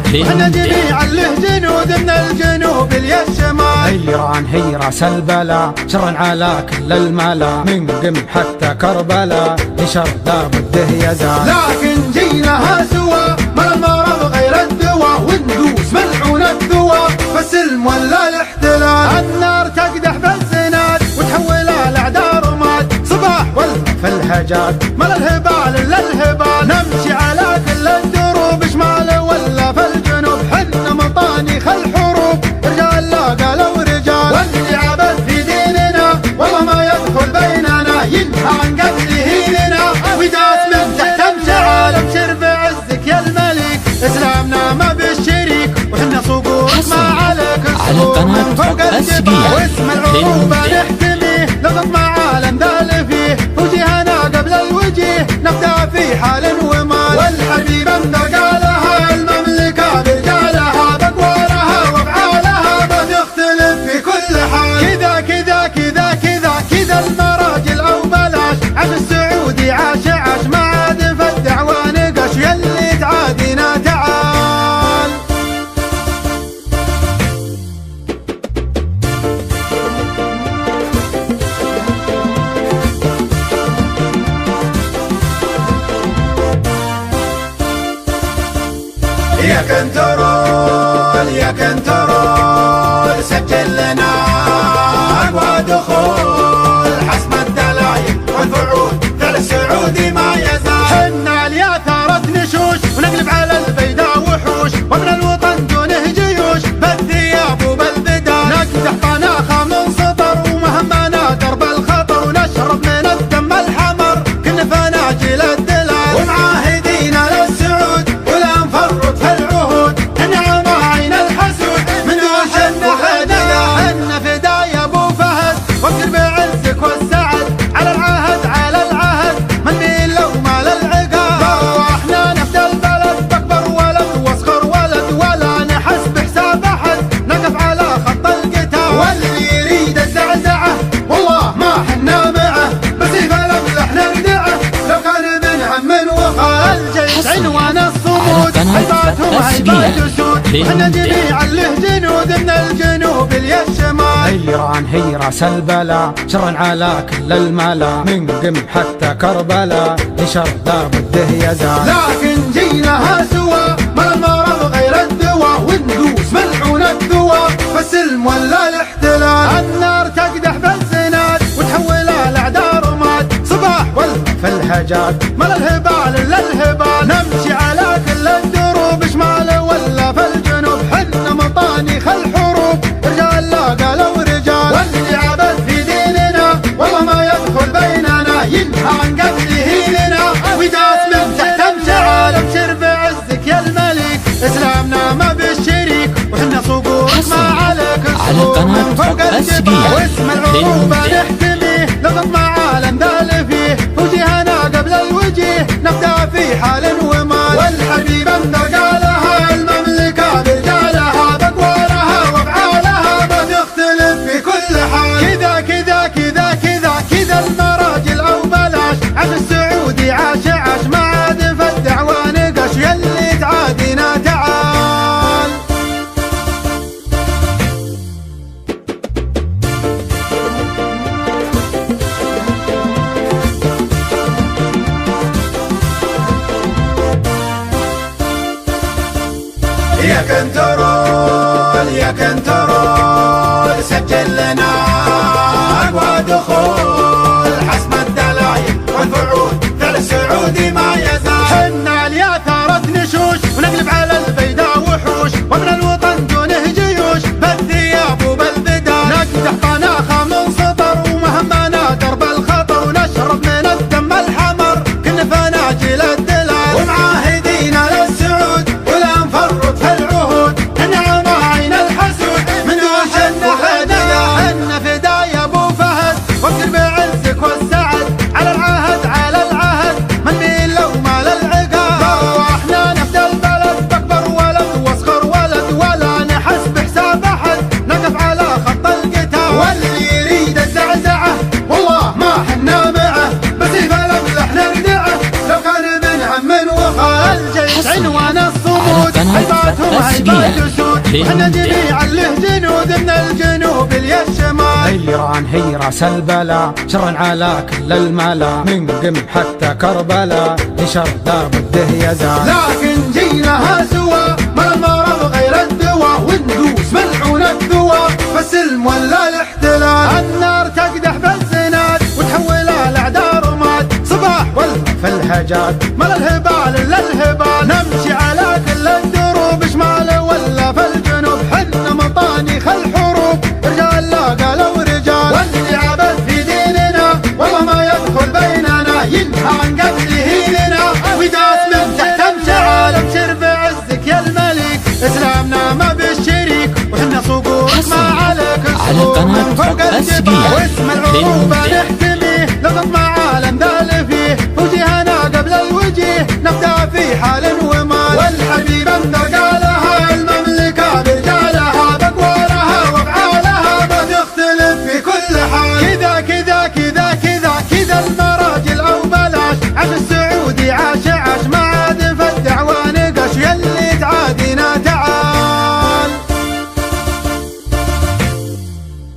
احنا جميعا له جنود من الجنوب للشمال. إيران هي راس البلا شرا على كل الملا، من قم حتى كربلا لشر لابده يزال. لكن جيناها سوا ما المرض غير الدواء، وندوس ملعون الدواء فالسلم ولا الاحتلال. النار تقدح بالزناد وتحول الاعداء رماد، صباح والله في الهجات ما الهبال الا الهبال. نمشي على كل الدروب شمال ولا في الجنوب، حنا مطانيخ الحروب رجال لا قالوا رجال. واللي عبد في ديننا والله ما يدخل بيننا، ينهى عن قتله لنا وداس من تحت امشعال. ابشر بعزك يا الملك اسلامنا ما بالشريك، وحنا صقورك ما عليك الصقور من فوق الجبال. واسم العروبة نحتميه لو تطمع عالم ذال فيه، وجهنا قبل الوجيه نبدا في حال ومال. والحبيب قالها المملكة برجالها بأقوالها وافعالها ما تختلف في كل حال. كذا كذا كذا كذا كذا المراجل او بلاش، عاش السعودي عاش عاش ما عاد في الدعوى نقش، يلي تعادينا تعال. يا كنترول يا كنترول سجل لنا اقوى دخول، حسم الدلايل والفعول فعل السعودي ما يزال. حنا الياثارة نشوش ونقلب على البيداء وحوش، ومن الوطن دونه جيوش بالثياب وبالبدال. نقدح طناخة من سطر ومهمنا درب الخطر، ونشرب من الدم الحمر كل فناجل الدلال. ومعاهدين للسعود ولا نفرط في العهود، النعم عين الحسود من دون حنا حنا فدا يا ابو فهد. وفر بعزك والسعد على العهد على العهد، من مين لو مال العقاب. واحنا نفدى البلد باكبر ولد واصغر ولد، ولا نحس بحساب احد نقف على خط القتال. واللي يريد الزعزعه والله ما حنا معه، بسيف الاملح نردعه لو كان من هم وخال. الجيش عنوان الصمود هيباتهم هيبات اسود، احنا جميعا له جنود من الجنوب للشمال. إيران هي راس البلا شرا على كل الملا، من قم حتى كربلا لشر لابده يزال. لكن جيناها سوا ما المرض غير الدواء، وندوس ملعون الدواء فالسلم ولا الاحتلال. النار تقدح بالزناد وتحول الاعداء رماد، صباح والله في الهجات ما الهبال الا الهبال. نمشي على كل الدروب شمال ولا في الجنوب، حنا مطانيخ الحروب رجال لا قالوا رجال. واللي عبد في ديننا والله ما يدخل بيننا، ينهى عن قتله لنا وداس من تحت امشعال. ابشر بعزك يا الملك اسلامنا ما بالشريك، وحنا صقورك ما عليك الصقور من فوق الجبال. واسم العروبة نحتميه لو تطمع عالم ذال فيه، وجهنا قبل الوجيه نبدا في حال ومال. والحبيب قالها المملكة برجالها بأقوالها وافعالها ما تختلف في كل حال. كذا كذا كذا كذا كذا المراجل او بلاش، عاش السعودي عاش عاش ما عاد في الدعوى نقش، يلي تعادينا تعال. احنا جميعا له جنود من الجنوب للشمال. إيران هي راس البلا شرا على كل الملا من قم حتى كربلا لشر لابده يزال. لكن جيناها سوا ما المرض غير الدواء وندوس ملعون الدواء فالسلم ولا الاحتلال. النار تقدح بالزناد وتحول الاعداء رماد صباح ولا في الهجات ما الهبال الا الهبال. نمشي على كل الدروب شمال ولا في الجنوب حنا مطانيخ الحروب رجال لا قالوا رجال. واللي عبد في ديننا والله ما يدخل بيننا ينهى عن قتله لنا وداس من تحت امشعال. ابشر بعزك يا الملك اسلامنا ما بالشريك وحنا صقورك ما عليك الصقور من فوق الجبال واسم العروبه نحتميه لا تطمع